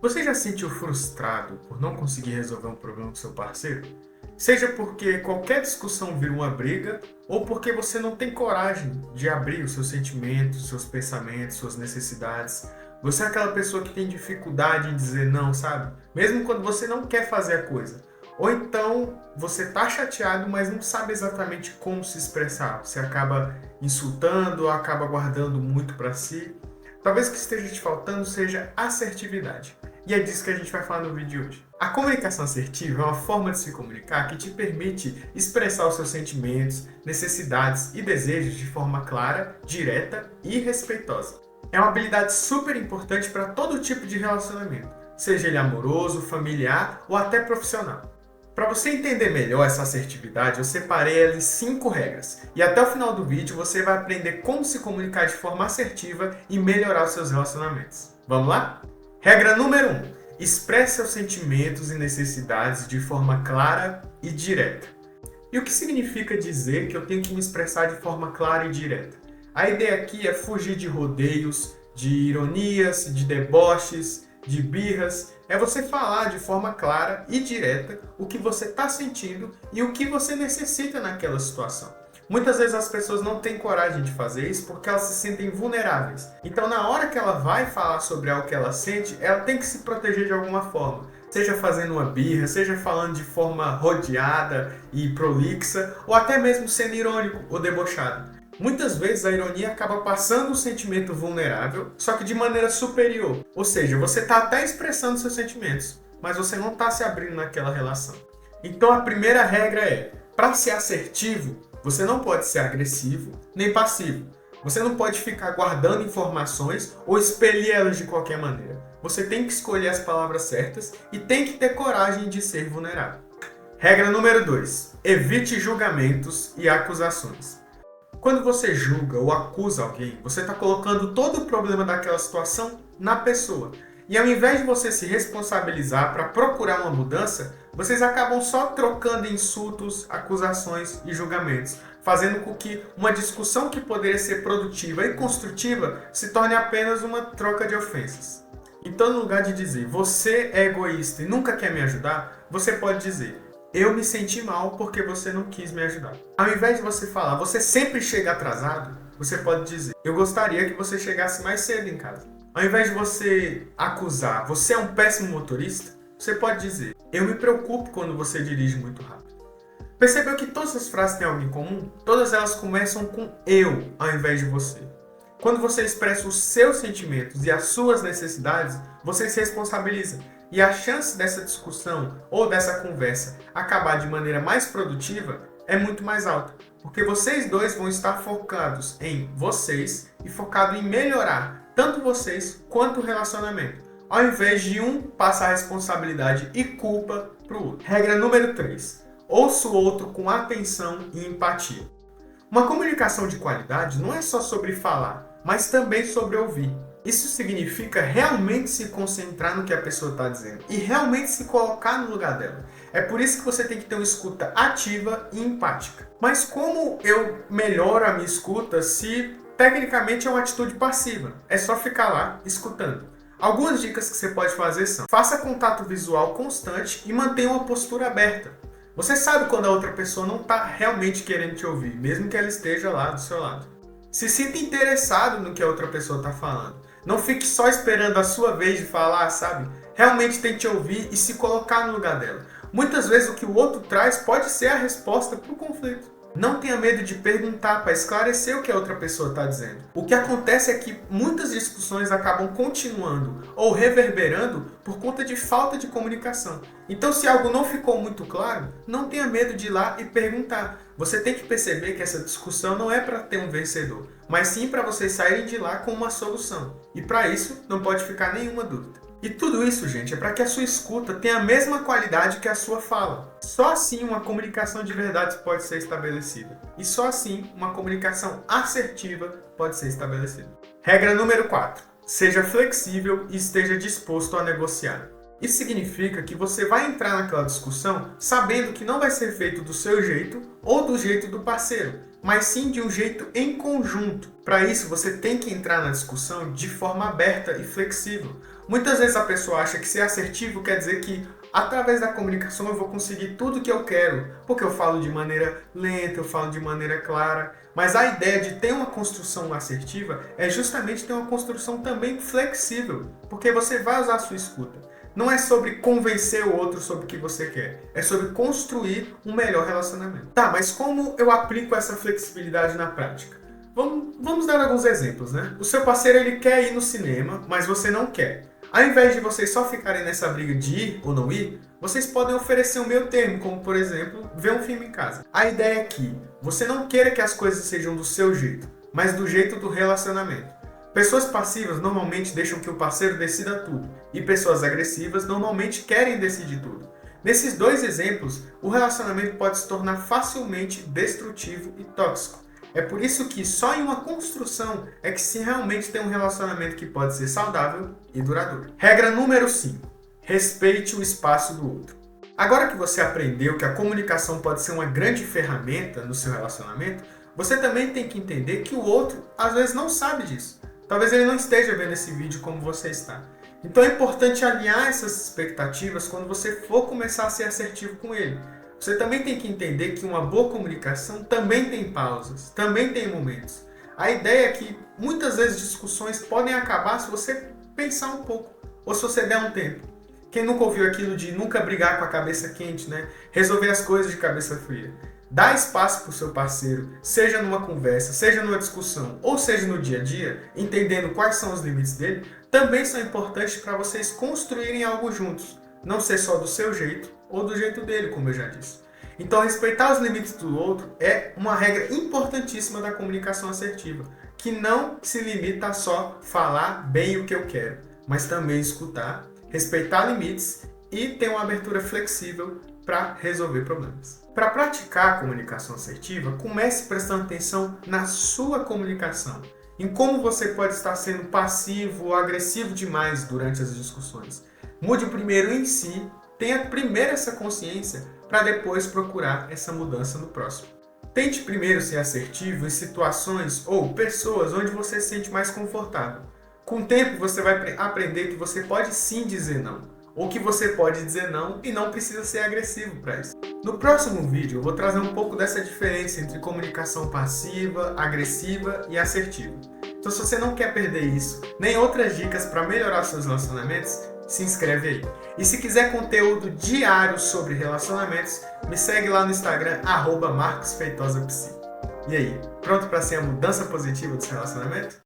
Você já se sentiu frustrado por não conseguir resolver um problema com seu parceiro? Seja porque qualquer discussão vira uma briga, ou porque você não tem coragem de abrir os seus sentimentos, seus pensamentos, suas necessidades. Você é aquela pessoa que tem dificuldade em dizer não, sabe? Mesmo quando você não quer fazer a coisa. Ou então você tá chateado, mas não sabe exatamente como se expressar. Você acaba insultando, acaba guardando muito para si. Talvez o que esteja te faltando seja assertividade. E é disso que a gente vai falar no vídeo de hoje. A comunicação assertiva é uma forma de se comunicar que te permite expressar os seus sentimentos, necessidades e desejos de forma clara, direta e respeitosa. É uma habilidade super importante para todo tipo de relacionamento, seja ele amoroso, familiar ou até profissional. Para você entender melhor essa assertividade, eu separei ela em 5 regras. E até o final do vídeo você vai aprender como se comunicar de forma assertiva e melhorar os seus relacionamentos. Vamos lá? Regra número 1. Expresse seus sentimentos e necessidades de forma clara e direta. E o que significa dizer que eu tenho que me expressar de forma clara e direta? A ideia aqui é fugir de rodeios, de ironias, de deboches, de birras. É você falar de forma clara e direta o que você está sentindo e o que você necessita naquela situação. Muitas vezes as pessoas não têm coragem de fazer isso porque elas se sentem vulneráveis. Então, na hora que ela vai falar sobre algo que ela sente, ela tem que se proteger de alguma forma. Seja fazendo uma birra, seja falando de forma rodeada e prolixa, ou até mesmo sendo irônico ou debochado. Muitas vezes a ironia acaba passando um sentimento vulnerável, só que de maneira superior. Ou seja, você está até expressando seus sentimentos, mas você não está se abrindo naquela relação. Então a primeira regra é, para ser assertivo, você não pode ser agressivo nem passivo. Você não pode ficar guardando informações ou expeli-las de qualquer maneira. Você tem que escolher as palavras certas e tem que ter coragem de ser vulnerável. Regra número 2. Evite julgamentos e acusações. Quando você julga ou acusa alguém, você está colocando todo o problema daquela situação na pessoa. E ao invés de você se responsabilizar para procurar uma mudança, vocês acabam só trocando insultos, acusações e julgamentos, fazendo com que uma discussão que poderia ser produtiva e construtiva se torne apenas uma troca de ofensas. Então, no lugar de dizer, você é egoísta e nunca quer me ajudar, você pode dizer, eu me senti mal porque você não quis me ajudar. Ao invés de você falar, você sempre chega atrasado, você pode dizer, eu gostaria que você chegasse mais cedo em casa. Ao invés de você acusar, você é um péssimo motorista, você pode dizer, eu me preocupo quando você dirige muito rápido. Percebeu que todas as frases têm algo em comum? Todas elas começam com eu, ao invés de você. Quando você expressa os seus sentimentos e as suas necessidades, você se responsabiliza. E a chance dessa discussão ou dessa conversa acabar de maneira mais produtiva é muito mais alta. Porque vocês dois vão estar focados em vocês e focados em melhorar tanto vocês quanto o relacionamento, ao invés de um passar responsabilidade e culpa para o outro. Regra número 3. Ouça o outro com atenção e empatia. Uma comunicação de qualidade não é só sobre falar, mas também sobre ouvir. Isso significa realmente se concentrar no que a pessoa está dizendo e realmente se colocar no lugar dela. É por isso que você tem que ter uma escuta ativa e empática. Mas como eu melhoro a minha escuta se tecnicamente é uma atitude passiva? É só ficar lá escutando. Algumas dicas que você pode fazer são: faça contato visual constante e mantenha uma postura aberta. Você sabe quando a outra pessoa não está realmente querendo te ouvir, mesmo que ela esteja lá do seu lado. Se sinta interessado no que a outra pessoa está falando. Não fique só esperando a sua vez de falar, sabe? Realmente tente ouvir e se colocar no lugar dela. Muitas vezes o que o outro traz pode ser a resposta para o conflito. Não tenha medo de perguntar para esclarecer o que a outra pessoa está dizendo. O que acontece é que muitas discussões acabam continuando ou reverberando por conta de falta de comunicação. Então, se algo não ficou muito claro, não tenha medo de ir lá e perguntar. Você tem que perceber que essa discussão não é para ter um vencedor, mas sim para vocês saírem de lá com uma solução. E para isso, não pode ficar nenhuma dúvida. E tudo isso, gente, é para que a sua escuta tenha a mesma qualidade que a sua fala. Só assim uma comunicação de verdade pode ser estabelecida. E só assim uma comunicação assertiva pode ser estabelecida. Regra número 4. Seja flexível e esteja disposto a negociar. Isso significa que você vai entrar naquela discussão sabendo que não vai ser feito do seu jeito ou do jeito do parceiro, mas sim de um jeito em conjunto. Para isso, você tem que entrar na discussão de forma aberta e flexível. Muitas vezes a pessoa acha que ser assertivo quer dizer que através da comunicação eu vou conseguir tudo que eu quero, porque eu falo de maneira lenta, eu falo de maneira clara. Mas a ideia de ter uma construção assertiva é justamente ter uma construção também flexível, porque você vai usar a sua escuta. Não é sobre convencer o outro sobre o que você quer, é sobre construir um melhor relacionamento. Tá, mas como eu aplico essa flexibilidade na prática? Vamos dar alguns exemplos, né? O seu parceiro ele quer ir no cinema, mas você não quer. Ao invés de vocês só ficarem nessa briga de ir ou não ir, vocês podem oferecer um meio termo, como por exemplo, ver um filme em casa. A ideia é que você não queira que as coisas sejam do seu jeito, mas do jeito do relacionamento. Pessoas passivas normalmente deixam que o parceiro decida tudo, e pessoas agressivas normalmente querem decidir tudo. Nesses dois exemplos, o relacionamento pode se tornar facilmente destrutivo e tóxico. É por isso que só em uma construção é que se realmente tem um relacionamento que pode ser saudável e duradouro. Regra número 5. Respeite o espaço do outro. Agora que você aprendeu que a comunicação pode ser uma grande ferramenta no seu relacionamento, você também tem que entender que o outro às vezes não sabe disso. Talvez ele não esteja vendo esse vídeo como você está. Então é importante alinhar essas expectativas quando você for começar a ser assertivo com ele. Você também tem que entender que uma boa comunicação também tem pausas, também tem momentos. A ideia é que muitas vezes discussões podem acabar se você pensar um pouco, ou se você der um tempo. Quem nunca ouviu aquilo de nunca brigar com a cabeça quente, né? Resolver as coisas de cabeça fria. Dar espaço para o seu parceiro, seja numa conversa, seja numa discussão, ou seja no dia a dia, entendendo quais são os limites dele, também são importantes para vocês construírem algo juntos. Não ser só do seu jeito ou do jeito dele, como eu já disse. Então, respeitar os limites do outro é uma regra importantíssima da comunicação assertiva, que não se limita a só falar bem o que eu quero, mas também escutar, respeitar limites e ter uma abertura flexível para resolver problemas. Para praticar a comunicação assertiva, comece prestando atenção na sua comunicação, em como você pode estar sendo passivo ou agressivo demais durante as discussões. Mude primeiro em si, tenha primeiro essa consciência para depois procurar essa mudança no próximo. Tente primeiro ser assertivo em situações ou pessoas onde você se sente mais confortável. Com o tempo você vai aprender que você pode sim dizer não, ou que você pode dizer não e não precisa ser agressivo para isso. No próximo vídeo eu vou trazer um pouco dessa diferença entre comunicação passiva, agressiva e assertiva. Então se você não quer perder isso, nem outras dicas para melhorar seus relacionamentos, se inscreve aí. E se quiser conteúdo diário sobre relacionamentos, me segue lá no Instagram, @marcosfeitosapsi. E aí, pronto para ser a mudança positiva do seu relacionamento?